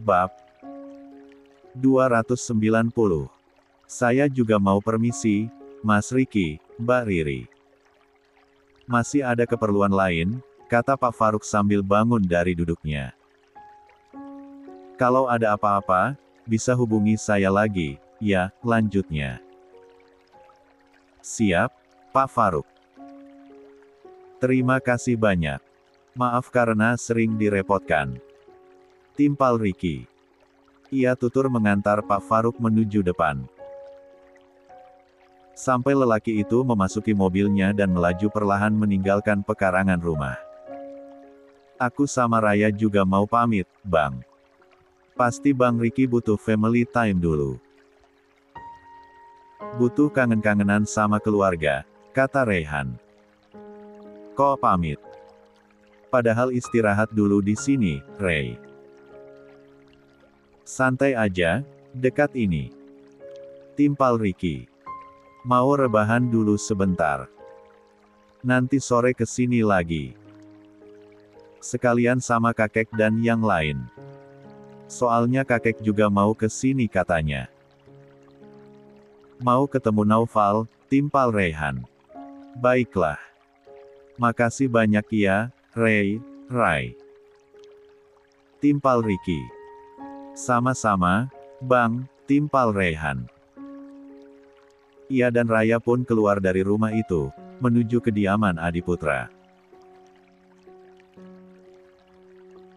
Bab 290. Saya juga mau permisi, Mas Riki, Mbak Riri. Masih ada keperluan lain, kata Pak Faruk sambil bangun dari duduknya. Kalau ada apa-apa, bisa hubungi saya lagi, ya, lanjutnya. Siap, Pak Faruk. Terima kasih banyak. Maaf karena sering direpotkan. Timpal Riki. Ia tutur mengantar Pak Faruk menuju depan. Sampai lelaki itu memasuki mobilnya dan melaju perlahan meninggalkan pekarangan rumah. Aku sama Raya juga mau pamit, Bang. Pasti Bang Riki butuh family time dulu. Butuh kangen-kangenan sama keluarga, kata Reyhan. Kok pamit? Padahal istirahat dulu di sini, Rey. Santai aja, dekat ini. Timpal Riki. Mau rebahan dulu sebentar. Nanti sore kesini lagi. Sekalian sama kakek dan yang lain. Soalnya kakek juga mau kesini katanya. Mau ketemu Naufal, timpal Reyhan. Baiklah. Makasih banyak ya, Ray. Timpal Riki. Sama-sama, Bang, timpal Reyhan. Ia dan Raya pun keluar dari rumah itu, menuju kediaman Adiputra.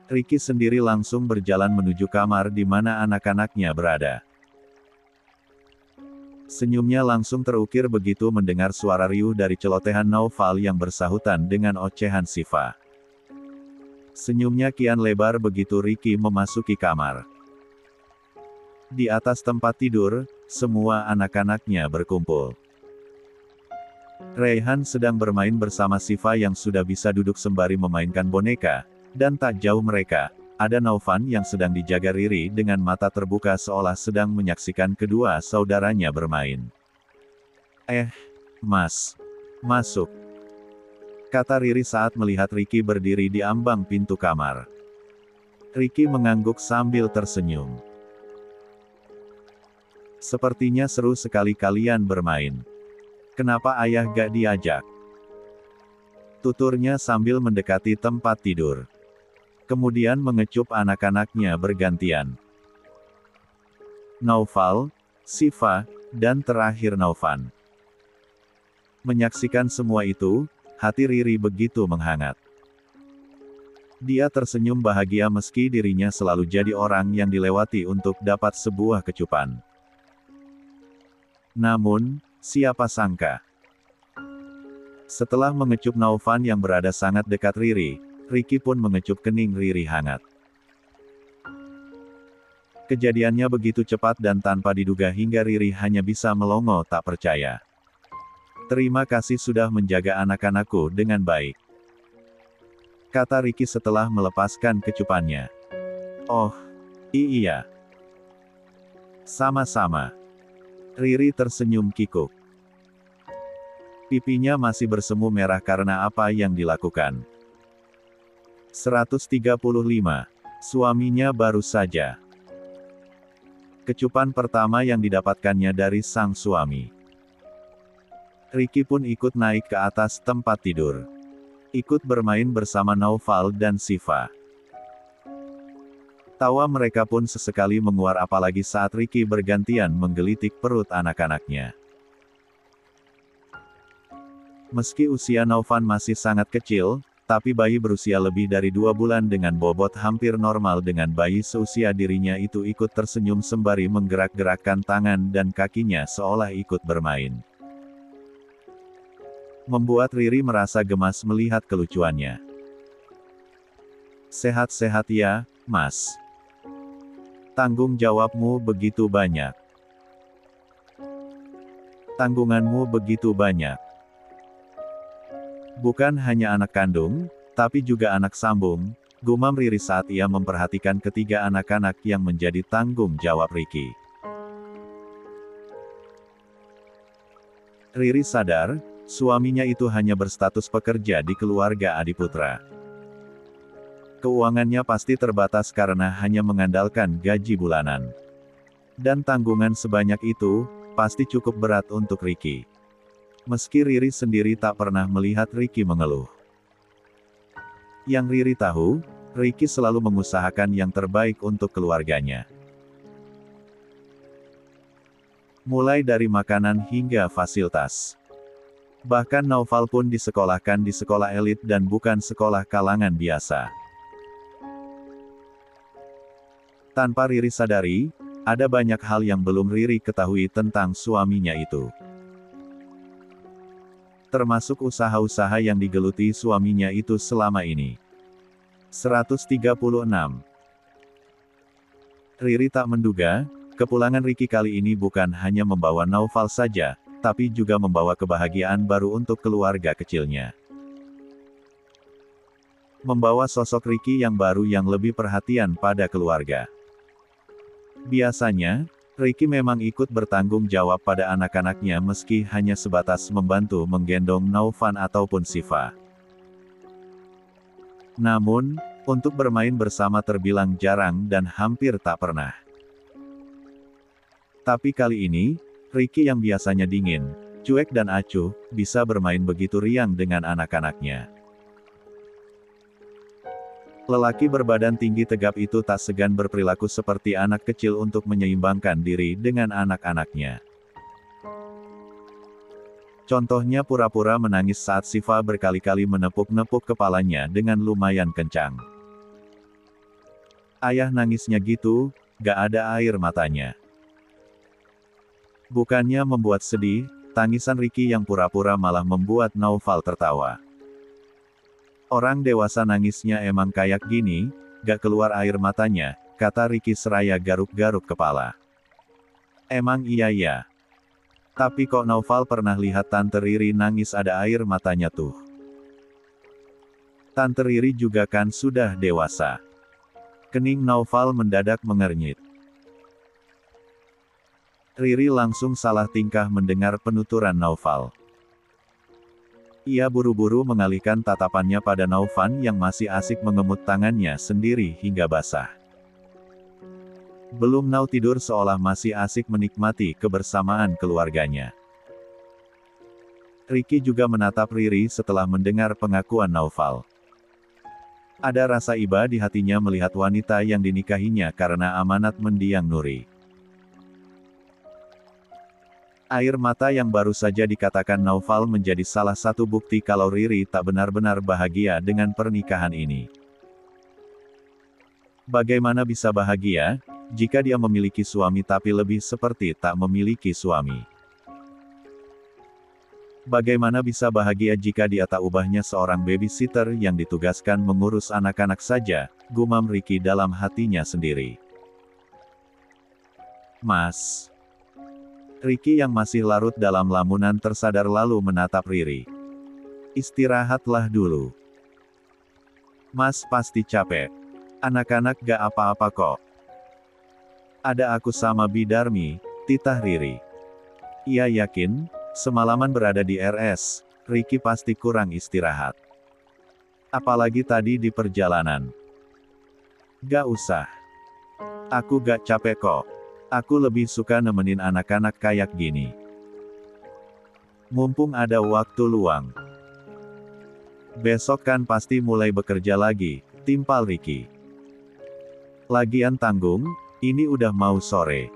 Riki sendiri langsung berjalan menuju kamar di mana anak-anaknya berada. Senyumnya langsung terukir begitu mendengar suara riuh dari celotehan Naufal yang bersahutan dengan ocehan Sifa. Senyumnya kian lebar begitu Riki memasuki kamar. Di atas tempat tidur, semua anak-anaknya berkumpul. Reyhan sedang bermain bersama Sifa yang sudah bisa duduk sembari memainkan boneka. Dan tak jauh mereka, ada Naufan yang sedang dijaga Riri dengan mata terbuka seolah sedang menyaksikan kedua saudaranya bermain. Mas. Masuk. Kata Riri saat melihat Riki berdiri di ambang pintu kamar. Riki mengangguk sambil tersenyum. Sepertinya seru sekali kalian bermain. Kenapa ayah gak diajak? Tuturnya sambil mendekati tempat tidur. Kemudian mengecup anak-anaknya bergantian. Naufal, Sifa, dan terakhir Naufan. Menyaksikan semua itu, hati Riri begitu menghangat. Dia tersenyum bahagia meski dirinya selalu jadi orang yang dilewati untuk dapat sebuah kecupan. Namun, siapa sangka? Setelah mengecup Naufan yang berada sangat dekat Riri, Riki pun mengecup kening Riri hangat. Kejadiannya begitu cepat dan tanpa diduga hingga Riri hanya bisa melongo tak percaya. Terima kasih sudah menjaga anak-anakku dengan baik. Kata Riki setelah melepaskan kecupannya. Oh, iya. Sama-sama. Riri tersenyum kikuk. Pipinya masih bersemu merah karena apa yang dilakukan. 135. Suaminya baru saja. Kecupan pertama yang didapatkannya dari sang suami. Riki pun ikut naik ke atas tempat tidur. Ikut bermain bersama Naufal dan Sifa. Tawa mereka pun sesekali menguar apalagi saat Riki bergantian menggelitik perut anak-anaknya. Meski usia Naufan masih sangat kecil, tapi bayi berusia lebih dari 2 bulan dengan bobot hampir normal dengan bayi seusia dirinya itu ikut tersenyum sembari menggerak-gerakkan tangan dan kakinya seolah ikut bermain. Membuat Riri merasa gemas melihat kelucuannya. Sehat-sehat ya, Mas. Tanggung jawabmu begitu banyak. Tanggunganmu begitu banyak. Bukan hanya anak kandung, tapi juga anak sambung, gumam Riri saat ia memperhatikan ketiga anak-anak yang menjadi tanggung jawab Riki. Riri sadar, suaminya itu hanya berstatus pekerja di keluarga Adiputra. Keuangannya pasti terbatas karena hanya mengandalkan gaji bulanan. Dan tanggungan sebanyak itu, pasti cukup berat untuk Ricky. Meski Riri sendiri tak pernah melihat Ricky mengeluh. Yang Riri tahu, Ricky selalu mengusahakan yang terbaik untuk keluarganya. Mulai dari makanan hingga fasilitas. Bahkan Naufal pun disekolahkan di sekolah elit dan bukan sekolah kalangan biasa. Tanpa Riri sadari, ada banyak hal yang belum Riri ketahui tentang suaminya itu. Termasuk usaha-usaha yang digeluti suaminya itu selama ini. 136. Riri tak menduga, kepulangan Ricky kali ini bukan hanya membawa Naufal saja, tapi juga membawa kebahagiaan baru untuk keluarga kecilnya. Membawa sosok Ricky yang baru yang lebih perhatian pada keluarga. Biasanya, Ricky memang ikut bertanggung jawab pada anak-anaknya meski hanya sebatas membantu menggendong Naufal ataupun Siva. Namun, untuk bermain bersama terbilang jarang dan hampir tak pernah. Tapi kali ini, Ricky yang biasanya dingin, cuek dan acuh, bisa bermain begitu riang dengan anak-anaknya. Lelaki berbadan tinggi tegap itu tak segan berperilaku seperti anak kecil untuk menyeimbangkan diri dengan anak-anaknya. Contohnya pura-pura menangis saat Siva berkali-kali menepuk-nepuk kepalanya dengan lumayan kencang. Ayah nangisnya gitu, gak ada air matanya. Bukannya membuat sedih, tangisan Ricky yang pura-pura malah membuat Naufal tertawa. Orang dewasa nangisnya emang kayak gini, gak keluar air matanya, kata Ricky seraya garuk-garuk kepala. Emang iya ya. Tapi kok Naufal pernah lihat Tante Riri nangis ada air matanya tuh. Tante Riri juga kan sudah dewasa. Kening Naufal mendadak mengernyit. Riri langsung salah tingkah mendengar penuturan Naufal. Ia buru-buru mengalihkan tatapannya pada Naufal yang masih asik mengemut tangannya sendiri hingga basah. Belum mau tidur seolah masih asik menikmati kebersamaan keluarganya. Ricky juga menatap Riri setelah mendengar pengakuan Naufal. Ada rasa iba di hatinya melihat wanita yang dinikahinya karena amanat mendiang Nuri. Air mata yang baru saja dikatakan Naufal menjadi salah satu bukti kalau Riri tak benar-benar bahagia dengan pernikahan ini. Bagaimana bisa bahagia, jika dia memiliki suami tapi lebih seperti tak memiliki suami? Bagaimana bisa bahagia jika dia tak ubahnya seorang babysitter yang ditugaskan mengurus anak-anak saja, gumam Ricky dalam hatinya sendiri. Mas. Ricky yang masih larut dalam lamunan tersadar lalu menatap Riri. Istirahatlah dulu. Mas pasti capek. Anak-anak gak apa-apa kok. Ada aku sama Bidarmi, titah Riri. Ia yakin, semalaman berada di RS, Ricky pasti kurang istirahat. Apalagi tadi di perjalanan. Gak usah. Aku gak capek kok. Aku lebih suka nemenin anak-anak kayak gini. Mumpung ada waktu luang. Besok kan pasti mulai bekerja lagi, timpal Ricky. Lagian tanggung, ini udah mau sore.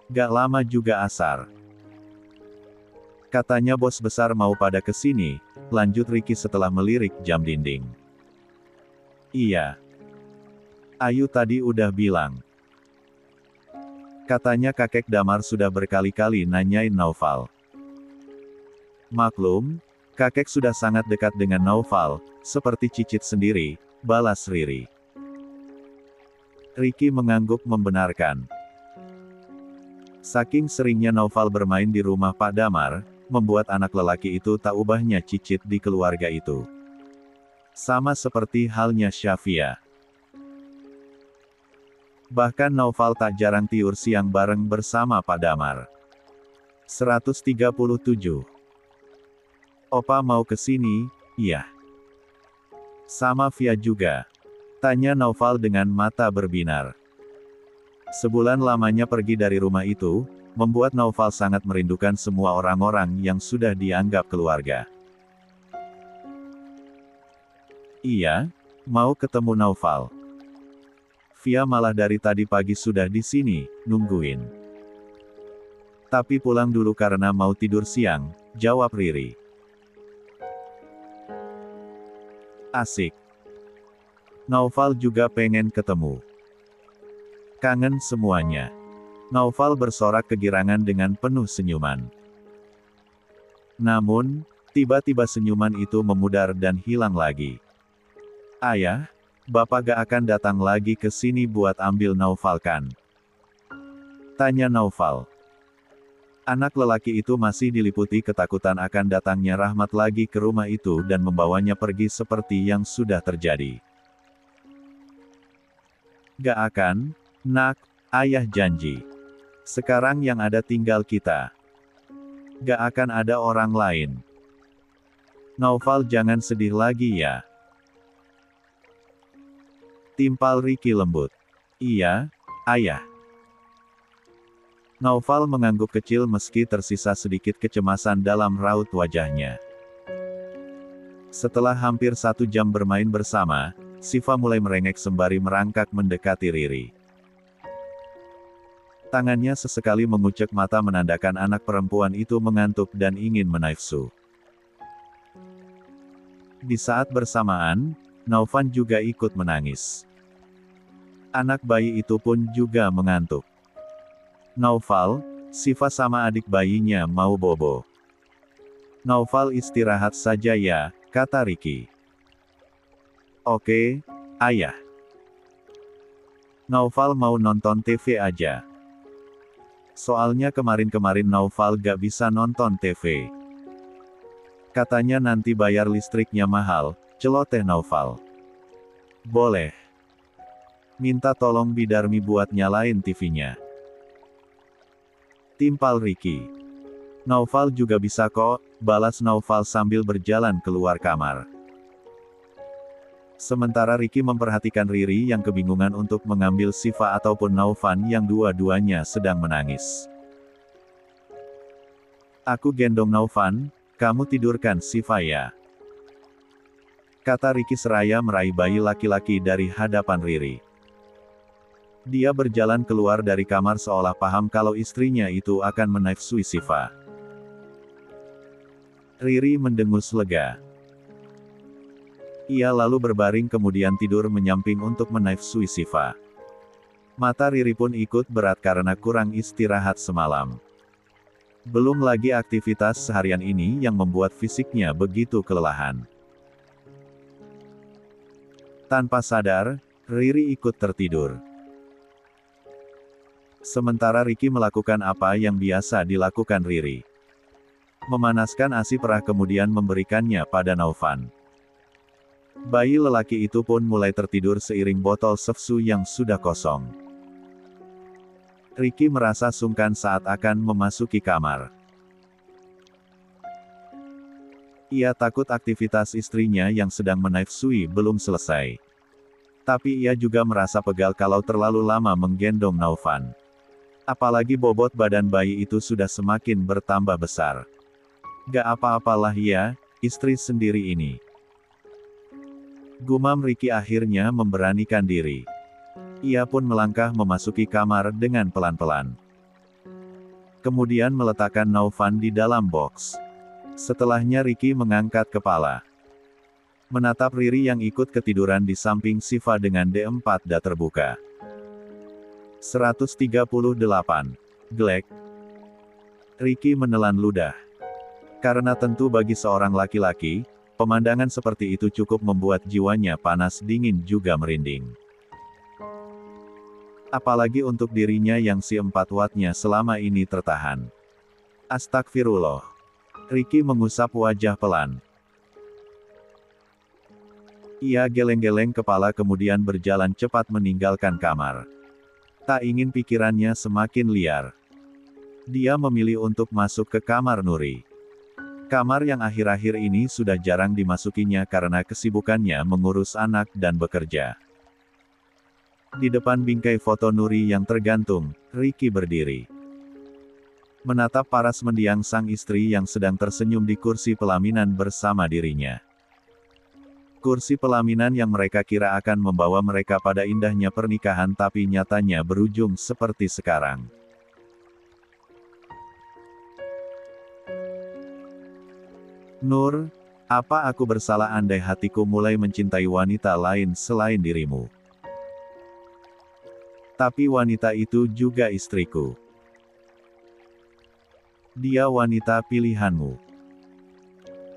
Gak lama juga asar. Katanya bos besar mau pada kesini, lanjut Ricky setelah melirik jam dinding. Iya. Ayu tadi udah bilang. Katanya kakek Damar sudah berkali-kali nanyain Naufal. Maklum, kakek sudah sangat dekat dengan Naufal, seperti cicit sendiri, balas Riri. Ricky mengangguk membenarkan. Saking seringnya Naufal bermain di rumah Pak Damar, membuat anak lelaki itu tak ubahnya cicit di keluarga itu. Sama seperti halnya Syafia. Bahkan Naufal tak jarang tiur siang bareng bersama Pak Damar. 137. Opa mau ke sini, iya. Sama Via juga. Tanya Naufal dengan mata berbinar. Sebulan lamanya pergi dari rumah itu, membuat Naufal sangat merindukan semua orang-orang yang sudah dianggap keluarga. Iya, mau ketemu Naufal. Via malah dari tadi pagi sudah di sini, nungguin. Tapi pulang dulu karena mau tidur siang, jawab Riri. Asik. Naufal juga pengen ketemu. Kangen semuanya. Naufal bersorak kegirangan dengan penuh senyuman. Namun, tiba-tiba senyuman itu memudar dan hilang lagi. Ayah, Bapak gak akan datang lagi ke sini buat ambil Naufal kan? Tanya Naufal. Anak lelaki itu masih diliputi ketakutan akan datangnya Rahmat lagi ke rumah itu dan membawanya pergi seperti yang sudah terjadi. Gak akan, nak, ayah janji. Sekarang yang ada tinggal kita. Gak akan ada orang lain. Naufal jangan sedih lagi ya. Timpal Riki lembut. Iya, ayah. Naufal mengangguk kecil meski tersisa sedikit kecemasan dalam raut wajahnya. Setelah hampir 1 jam bermain bersama, Siva mulai merengek sembari merangkak mendekati Riri. Tangannya sesekali mengucek mata menandakan anak perempuan itu mengantuk dan ingin menafsu. Di saat bersamaan, Naufan juga ikut menangis. Anak bayi itu pun juga mengantuk. Naufal, Siva sama adik bayinya mau bobo. Naufal istirahat saja ya, kata Riki. Oke, ayah. Naufal mau nonton TV aja. Soalnya kemarin-kemarin Naufal gak bisa nonton TV. Katanya nanti bayar listriknya mahal, celoteh Naufal. Boleh. Minta tolong Bidarmi buat nyalain TV-nya. Timpal Riki. Naufal juga bisa kok, balas Naufal sambil berjalan keluar kamar. Sementara Riki memperhatikan Riri yang kebingungan untuk mengambil Siva ataupun Naufan yang dua-duanya sedang menangis. Aku gendong Naufan, kamu tidurkan Siva ya. Kata Riki seraya meraih bayi laki-laki dari hadapan Riri. Dia berjalan keluar dari kamar seolah paham kalau istrinya itu akan menafsui Siva. Riri mendengus lega. Ia lalu berbaring kemudian tidur menyamping untuk menafsui Siva. Mata Riri pun ikut berat karena kurang istirahat semalam. Belum lagi aktivitas seharian ini yang membuat fisiknya begitu kelelahan. Tanpa sadar, Riri ikut tertidur. Sementara Riki melakukan apa yang biasa dilakukan Riri. Memanaskan ASI perah kemudian memberikannya pada Naufan. Bayi lelaki itu pun mulai tertidur seiring botol sefsu yang sudah kosong. Riki merasa sungkan saat akan memasuki kamar. Ia takut aktivitas istrinya yang sedang menafsui belum selesai. Tapi ia juga merasa pegal kalau terlalu lama menggendong Naufan. Apalagi bobot badan bayi itu sudah semakin bertambah besar. Gak apa-apalah ya, istri sendiri ini. Gumam Riki akhirnya memberanikan diri. Ia pun melangkah memasuki kamar dengan pelan-pelan. Kemudian meletakkan Naufan di dalam box. Setelahnya Riki mengangkat kepala. Menatap Riri yang ikut ketiduran di samping Siva dengan D4 dada terbuka. 138. Glek. Riki menelan ludah. Karena tentu bagi seorang laki-laki, pemandangan seperti itu cukup membuat jiwanya panas dingin juga merinding. Apalagi untuk dirinya yang si 4 wattnya selama ini tertahan. Astagfirullah. Riki mengusap wajah pelan. Ia geleng-geleng kepala kemudian berjalan cepat meninggalkan kamar. Tak ingin pikirannya semakin liar. Dia memilih untuk masuk ke kamar Nuri. Kamar yang akhir-akhir ini sudah jarang dimasukinya karena kesibukannya mengurus anak dan bekerja. Di depan bingkai foto Nuri yang tergantung, Ricky berdiri. Menatap paras mendiang sang istri yang sedang tersenyum di kursi pelaminan bersama dirinya. Kursi pelaminan yang mereka kira akan membawa mereka pada indahnya pernikahan tapi nyatanya berujung seperti sekarang. Nur, apa aku bersalah andai hatiku mulai mencintai wanita lain selain dirimu? Tapi wanita itu juga istriku. Dia wanita pilihanmu.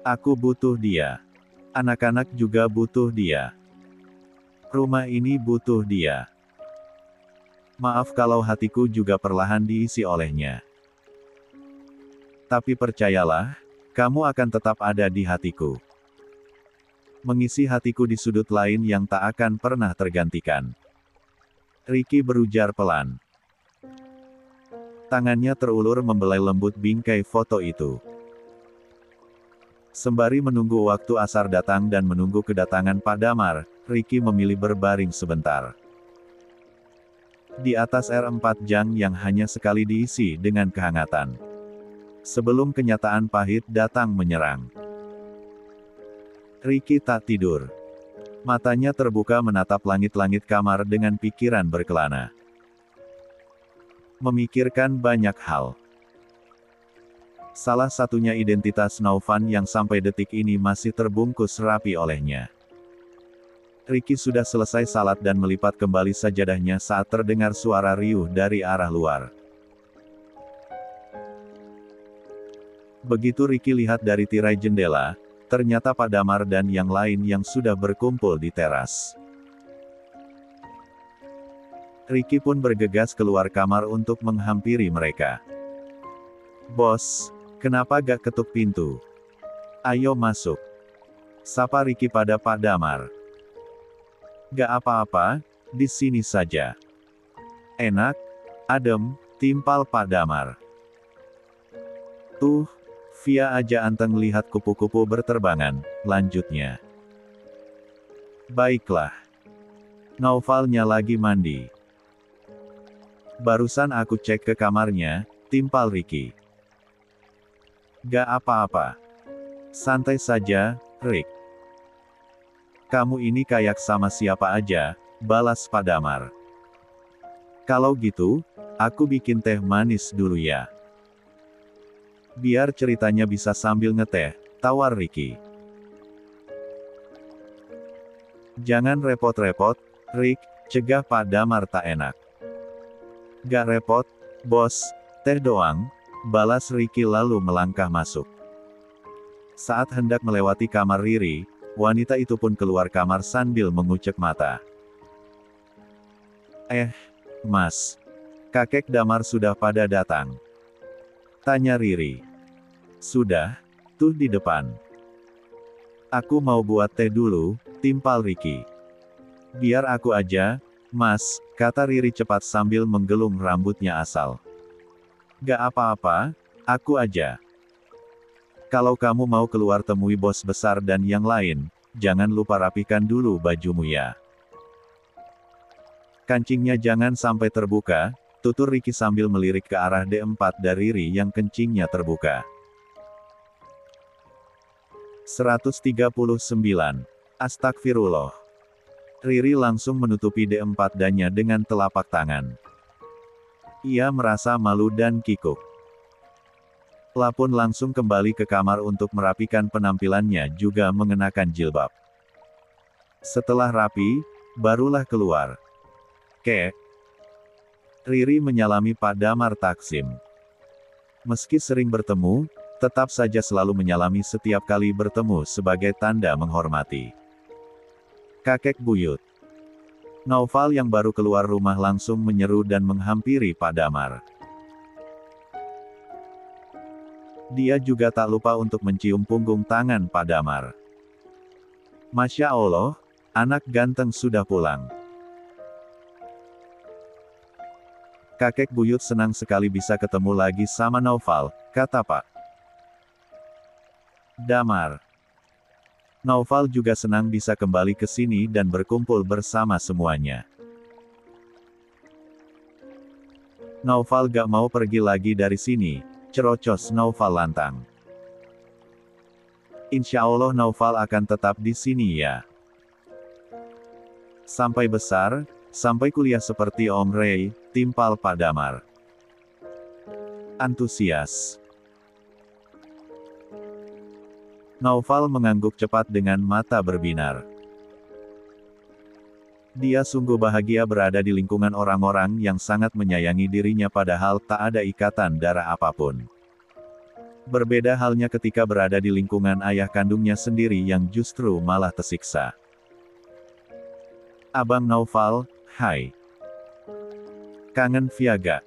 Aku butuh dia. Anak-anak juga butuh dia. Rumah ini butuh dia. Maaf kalau hatiku juga perlahan diisi olehnya. Tapi percayalah, kamu akan tetap ada di hatiku. Mengisi hatiku di sudut lain yang tak akan pernah tergantikan. Ricky berujar pelan. Tangannya terulur membelai lembut bingkai foto itu. Sembari menunggu waktu asar datang dan menunggu kedatangan Pak Damar, Ricky memilih berbaring sebentar. Di atas R4 Jang yang hanya sekali diisi dengan kehangatan. Sebelum kenyataan pahit datang menyerang. Ricky tak tidur. Matanya terbuka menatap langit-langit kamar dengan pikiran berkelana. Memikirkan banyak hal. Salah satunya identitas Naufan yang sampai detik ini masih terbungkus rapi olehnya. Ricky sudah selesai salat dan melipat kembali sajadahnya saat terdengar suara riuh dari arah luar. Begitu Ricky lihat dari tirai jendela, ternyata Pak Damar dan yang lain yang sudah berkumpul di teras. Ricky pun bergegas keluar kamar untuk menghampiri mereka. Bos, kenapa gak ketuk pintu? Ayo masuk. Sapa Ricky pada Pak Damar. Gak apa-apa, di sini saja. Enak, adem, timpal Pak Damar. Tuh, Via aja anteng lihat kupu-kupu berterbangan, lanjutnya. Baiklah. Naufalnya lagi mandi. Barusan aku cek ke kamarnya, timpal Ricky. Gak apa-apa. Santai saja, Rick. Kamu ini kayak sama siapa aja, balas Pak Damar. Kalau gitu, aku bikin teh manis dulu ya. Biar ceritanya bisa sambil ngeteh, tawar Ricky. Jangan repot-repot, Rick, cegah Pak Damar tak enak. Gak repot, bos, teh doang, balas Ricky lalu melangkah masuk. Saat hendak melewati kamar Riri, wanita itu pun keluar kamar sambil mengucek mata. Mas. Kakek Damar sudah pada datang. Tanya Riri. Sudah, tuh di depan. Aku mau buat teh dulu, timpal Ricky. Biar aku aja, Mas, kata Riri cepat sambil menggelung rambutnya asal. Gak apa-apa, aku aja. Kalau kamu mau keluar temui bos besar dan yang lain, jangan lupa rapikan dulu bajumu ya. Kancingnya jangan sampai terbuka, tutur Ricky sambil melirik ke arah D4 dari Riri yang kencingnya terbuka. 139. Astagfirullah. Riri langsung menutupi D4 dannya dengan telapak tangan. Ia merasa malu dan kikuk. La pun langsung kembali ke kamar untuk merapikan penampilannya juga mengenakan jilbab. Setelah rapi, barulah keluar. Kek. Riri menyalami Pak Damar Taksim. Meski sering bertemu, tetap saja selalu menyalami setiap kali bertemu sebagai tanda menghormati. Kakek buyut. Naufal yang baru keluar rumah langsung menyeru dan menghampiri Pak Damar. Dia juga tak lupa untuk mencium punggung tangan Pak Damar. Masya Allah, anak ganteng sudah pulang. Kakek buyut senang sekali bisa ketemu lagi sama Naufal, kata Pak Damar. Naufal juga senang bisa kembali ke sini dan berkumpul bersama semuanya. Naufal gak mau pergi lagi dari sini, cerocos Naufal lantang. Insya Allah Naufal akan tetap di sini ya. Sampai besar, sampai kuliah seperti Om Ray, timpal Pak Damar. Antusias. Naufal mengangguk cepat dengan mata berbinar. Dia sungguh bahagia berada di lingkungan orang-orang yang sangat menyayangi dirinya padahal tak ada ikatan darah apapun. Berbeda halnya ketika berada di lingkungan ayah kandungnya sendiri yang justru malah tersiksa. Abang Naufal, hai. Kangen Via gak?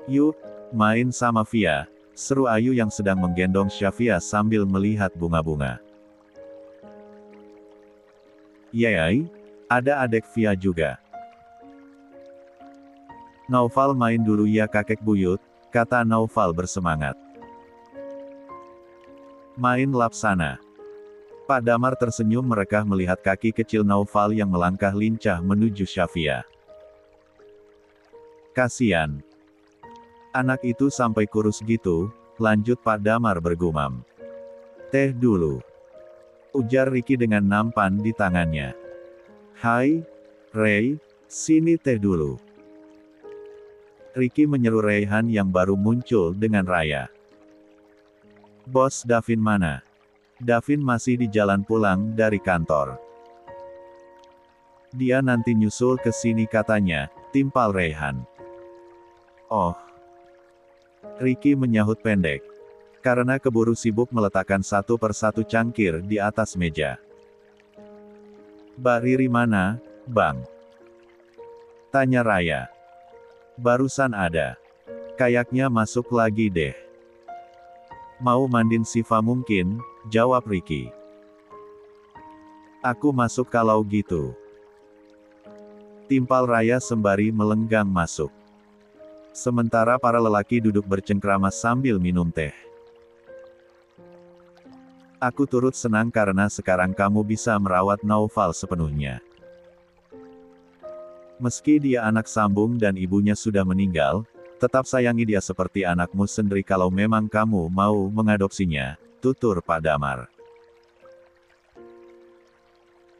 Yuk, main sama Via, seru Ayu yang sedang menggendong Syafia sambil melihat bunga-bunga. Yeay, ada adek Via juga. Naufal main dulu ya kakek buyut, kata Naufal bersemangat. Main lap sana. Pak Damar tersenyum merekah melihat kaki kecil Naufal yang melangkah lincah menuju Syafia. Kasian. Anak itu sampai kurus gitu, lanjut Pak Damar bergumam. Teh dulu. Ujar Ricky dengan nampan di tangannya. Hai, Ray, sini teh dulu. Ricky menyeru Rayhan yang baru muncul dengan Raya. Bos Davin mana? Davin masih di jalan pulang dari kantor. Dia nanti nyusul ke sini katanya, timpal Rayhan. Oh. Ricky menyahut pendek. Karena keburu sibuk meletakkan satu persatu cangkir di atas meja. Mbak Riri mana, Bang? Tanya Raya. Barusan ada. Kayaknya masuk lagi deh. Mau mandin Siva mungkin, jawab Ricky. Aku masuk kalau gitu. Timpal Raya sembari melenggang masuk. Sementara para lelaki duduk bercengkrama sambil minum teh. Aku turut senang karena sekarang kamu bisa merawat Naufal sepenuhnya. Meski dia anak sambung dan ibunya sudah meninggal, tetap sayangi dia seperti anakmu sendiri kalau memang kamu mau mengadopsinya, tutur Pak Damar.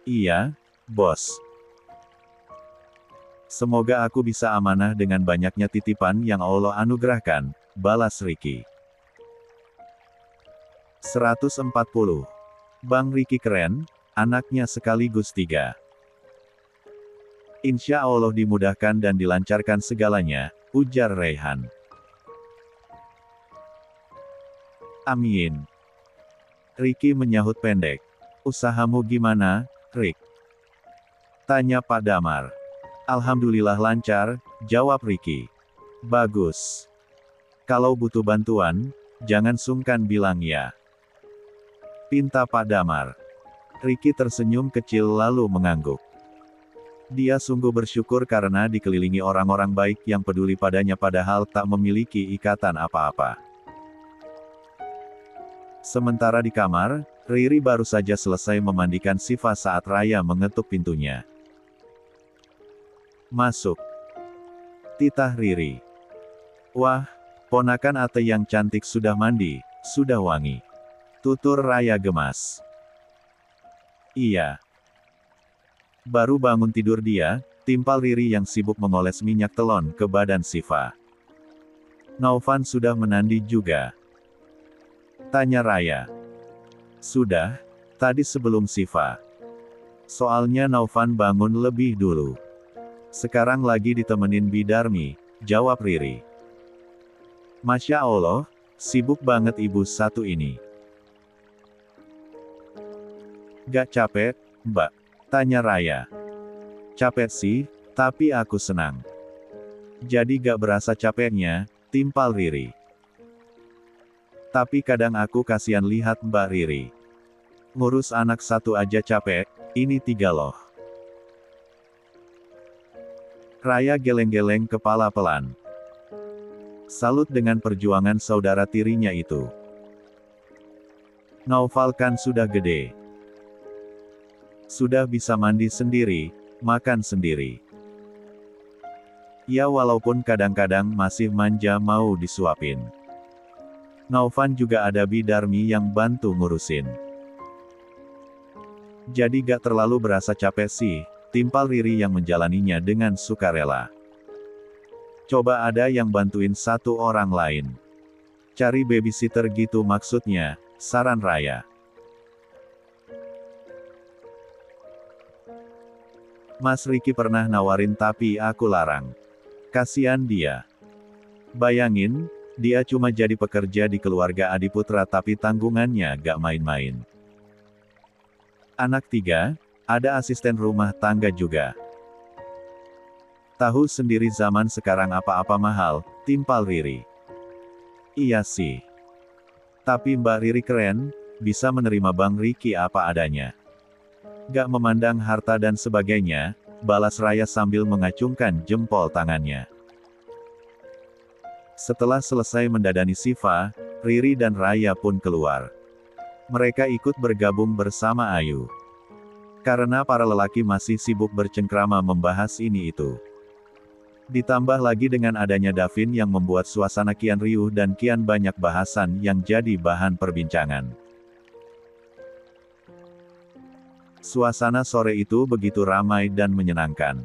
Iya, bos. Semoga aku bisa amanah dengan banyaknya titipan yang Allah anugerahkan, balas Ricky. 140. Bang Ricky keren, anaknya sekaligus 3. Insya Allah dimudahkan dan dilancarkan segalanya, ujar Rayhan. Amin. Ricky menyahut pendek. Usahamu gimana, Rick? Tanya Pak Damar. Alhamdulillah lancar, jawab Ricky. Bagus. Kalau butuh bantuan, jangan sungkan bilang ya. Pinta Pak Damar. Ricky tersenyum kecil lalu mengangguk. Dia sungguh bersyukur karena dikelilingi orang-orang baik yang peduli padanya padahal tak memiliki ikatan apa-apa. Sementara di kamar, Riri baru saja selesai memandikan Siva saat Raya mengetuk pintunya. Masuk. Titah Riri. Wah, ponakan Ate yang cantik sudah mandi, sudah wangi. Tutur Raya gemas. Iya. Baru bangun tidur dia, timpal Riri yang sibuk mengoles minyak telon ke badan Siva. Naufan sudah menandi juga. Tanya Raya. Sudah, tadi sebelum Siva. Soalnya Naufan bangun lebih dulu. Sekarang lagi ditemenin Bidarmi, jawab Riri. Masya Allah, sibuk banget ibu satu ini. Gak capek, Mbak? Tanya Raya. Capek sih, tapi aku senang. Jadi gak berasa capeknya, timpal Riri. Tapi kadang aku kasihan lihat Mbak Riri. Ngurus anak satu aja capek, ini 3 loh. Raya geleng-geleng kepala pelan. Salut dengan perjuangan saudara tirinya itu. Naufal kan sudah gede. Sudah bisa mandi sendiri, makan sendiri. Ya walaupun kadang-kadang masih manja mau disuapin. Naufan juga ada bidarmi yang bantu ngurusin. Jadi gak terlalu berasa capek sih, timpal Riri yang menjalaninya dengan sukarela. Coba ada yang bantuin satu orang lain. Cari babysitter gitu maksudnya, saran Raya. Mas Riki pernah nawarin tapi aku larang. Kasian dia. Bayangin, dia cuma jadi pekerja di keluarga Adiputra tapi tanggungannya gak main-main. Anak 3, ada asisten rumah tangga juga. Tahu sendiri zaman sekarang apa-apa mahal, timpal Riri. Iya sih. Tapi Mbak Riri keren, bisa menerima Bang Riki apa adanya. Gak memandang harta dan sebagainya, balas Raya sambil mengacungkan jempol tangannya. Setelah selesai mendadani Siva, Riri dan Raya pun keluar. Mereka ikut bergabung bersama Ayu. Karena para lelaki masih sibuk bercengkrama membahas ini itu. Ditambah lagi dengan adanya Davin yang membuat suasana kian riuh dan kian banyak bahasan yang jadi bahan perbincangan. Suasana sore itu begitu ramai dan menyenangkan.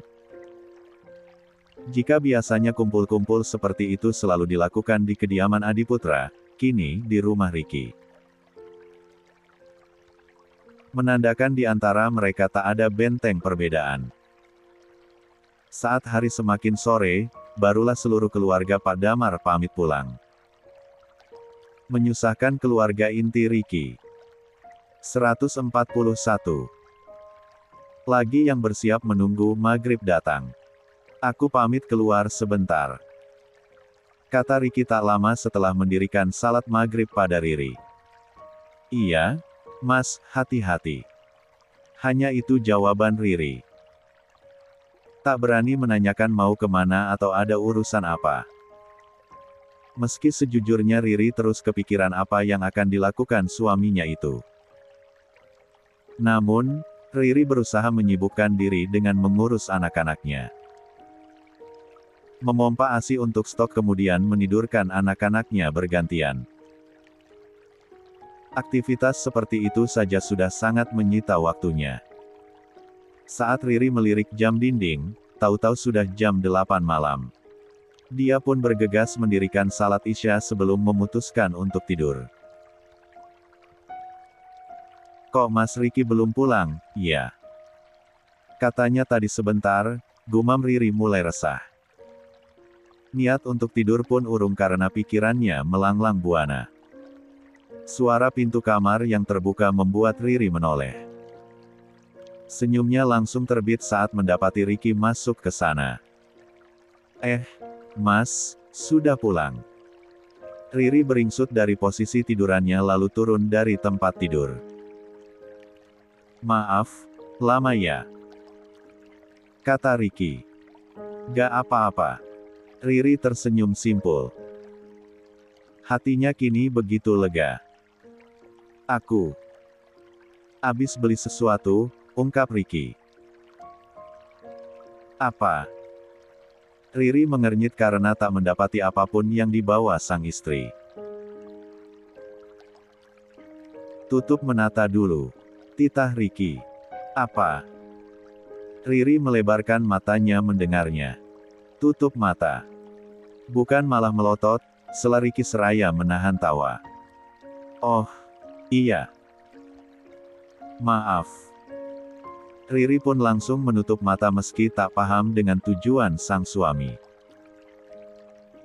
Jika biasanya kumpul-kumpul seperti itu selalu dilakukan di kediaman Adiputra, kini di rumah Riki. Menandakan di antara mereka tak ada benteng perbedaan. Saat hari semakin sore, barulah seluruh keluarga Pak Damar pamit pulang. Menyusahkan keluarga inti Riki. 141. Lagi yang bersiap menunggu maghrib datang. Aku pamit keluar sebentar. Kata Riki tak lama setelah mendirikan salat maghrib pada Riri. Iya, Mas, hati-hati. Hanya itu jawaban Riri. Tak berani menanyakan mau kemana atau ada urusan apa. Meski sejujurnya Riri terus kepikiran apa yang akan dilakukan suaminya itu. Namun, Riri berusaha menyibukkan diri dengan mengurus anak-anaknya. Memompa ASI untuk stok kemudian menidurkan anak-anaknya bergantian. Aktivitas seperti itu saja sudah sangat menyita waktunya. Saat Riri melirik jam dinding, tahu-tahu sudah jam 8 malam. Dia pun bergegas mendirikan salat Isya sebelum memutuskan untuk tidur. Kok Mas Riki belum pulang? Ya. Katanya tadi sebentar, gumam Riri mulai resah. Niat untuk tidur pun urung karena pikirannya melanglang buana. Suara pintu kamar yang terbuka membuat Riri menoleh. Senyumnya langsung terbit saat mendapati Riki masuk ke sana. Mas, sudah pulang. Riri beringsut dari posisi tidurannya lalu turun dari tempat tidur. Maaf, lama ya. Kata Riki. Gak apa-apa. Riri tersenyum simpul. Hatinya kini begitu lega. Aku abis beli sesuatu, ungkap Riki. Apa? Riri mengernyit karena tak mendapati apapun yang dibawa sang istri. Tutup menata dulu. Titah Riki. Apa? Riri melebarkan matanya mendengarnya. Tutup mata. Bukan malah melotot, sela Riki seraya menahan tawa. Oh. Iya. Maaf. Riri pun langsung menutup mata meski tak paham dengan tujuan sang suami.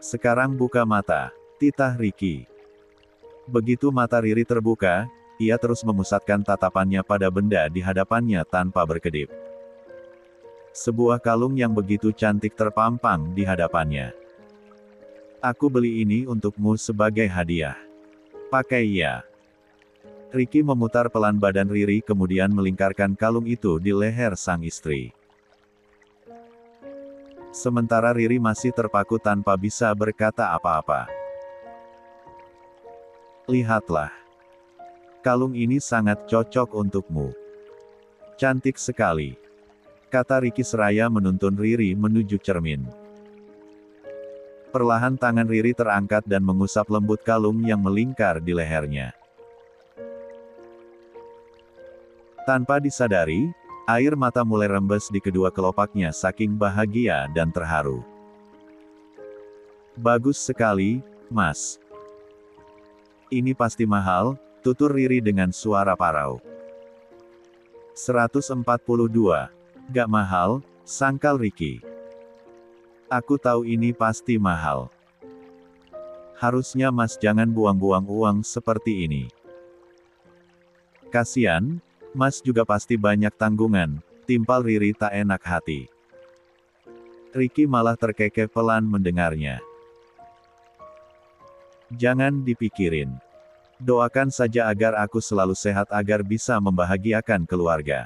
Sekarang buka mata, titah Riki. Begitu mata Riri terbuka, ia terus memusatkan tatapannya pada benda di hadapannya tanpa berkedip. Sebuah kalung yang begitu cantik terpampang di hadapannya. Aku beli ini untukmu sebagai hadiah. Pakai ya. Riki memutar pelan badan Riri kemudian melingkarkan kalung itu di leher sang istri. Sementara Riri masih terpaku tanpa bisa berkata apa-apa. Lihatlah. Kalung ini sangat cocok untukmu. Cantik sekali, kata Ricky seraya menuntun Riri menuju cermin. Perlahan tangan Riri terangkat dan mengusap lembut kalung yang melingkar di lehernya. Tanpa disadari, air mata mulai rembes di kedua kelopaknya saking bahagia dan terharu. Bagus sekali, Mas. Ini pasti mahal, tutur Riri dengan suara parau. 142. Gak mahal, sangkal Ricky. Aku tahu ini pasti mahal. Harusnya Mas jangan buang-buang uang seperti ini. Kasian, Mas juga pasti banyak tanggungan, timpal Riri tak enak hati. Ricky malah terkekeh pelan mendengarnya. Jangan dipikirin. Doakan saja agar aku selalu sehat agar bisa membahagiakan keluarga.